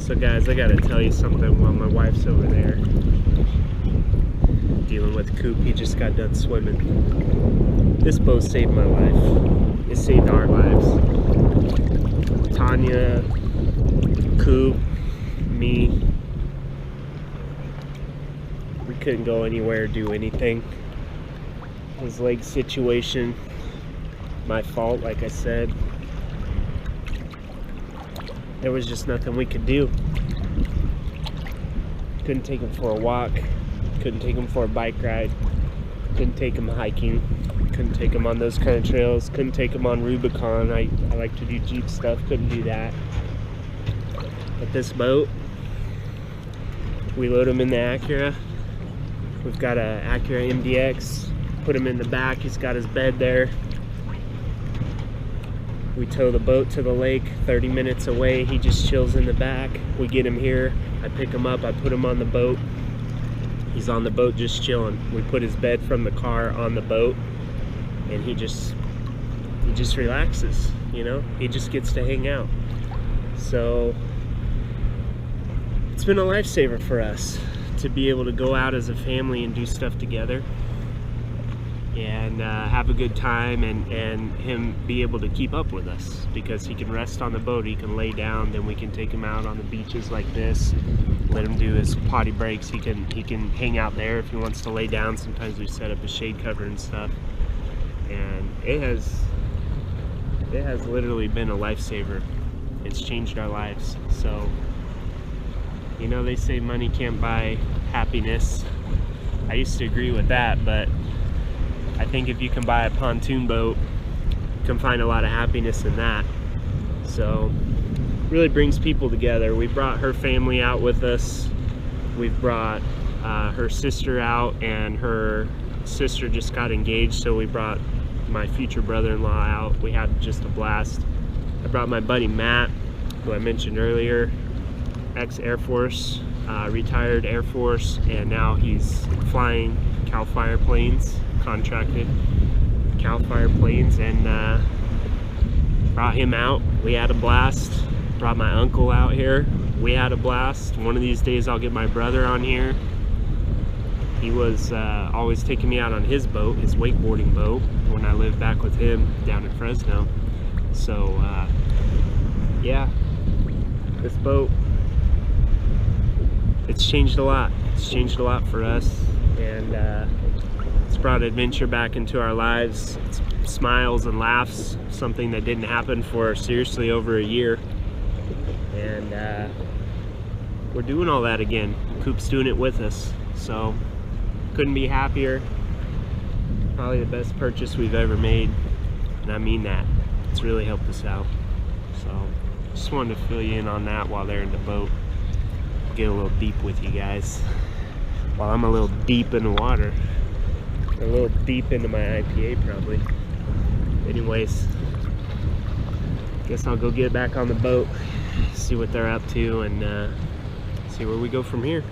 So guys, I gotta tell you something while my wife's over there dealing with Coop. He just got done swimming. This boat saved my life. It saved our lives. Tanya, Coop, me. We couldn't go anywhere, do anything. His leg situation, my fault, like I said. There was just nothing we could do. Couldn't take him for a walk. Couldn't take him for a bike ride. Couldn't take him hiking. Couldn't take him on those kind of trails. Couldn't take him on Rubicon. I like to do Jeep stuff. Couldn't do that. But this boat, we load him in the Acura. We've got a Acura MDX. Put him in the back. He's got his bed there. We tow the boat to the lake 30 minutes away. He just chills in the back. We get him here. I pick him up. I put him on the boat. He's on the boat just chilling. We put his bed from the car on the boat, and he just relaxes, you know? He just gets to hang out. So it's been a lifesaver for us to be able to go out as a family and do stuff together and have a good time, and him be able to keep up with us because he can rest on the boat, he can lay down, then we can take him out on the beaches like this, let him do his potty breaks. He can hang out there if he wants to lay down. Sometimes we set up a shade cover and stuff, and it has literally been a lifesaver. It's changed our lives. So, you know, they say money can't buy happiness. I used to agree with that, but I think if you can buy a pontoon boat, you can find a lot of happiness in that. So, really brings people together. We brought her family out with us. We've brought her sister out, and her sister just got engaged, so we brought my future brother-in-law out. We had just a blast. I brought my buddy Matt, who I mentioned earlier, ex-Air Force, retired Air Force, and now he's flying Cal Fire planes, contracted Cal Fire planes, and brought him out. We had a blast. Brought my uncle out here. We had a blast. One of these days I'll get my brother on here. He was always taking me out on his boat, his wakeboarding boat, when I lived back with him down in Fresno. So yeah, this boat, it's changed a lot. It's changed a lot for us, and it's brought adventure back into our lives. It's smiles and laughs, something that didn't happen for seriously over a year. And we're doing all that again. Coop's doing it with us, so couldn't be happier. Probably the best purchase we've ever made, and I mean that. It's really helped us out. So just wanted to fill you in on that while they're in the boat. Get a little deep with you guys while I'm a little deep in the water, a little deep into my IPA probably. Anyways, guess I'll go get back on the boat, see what they're up to, and see where we go from here.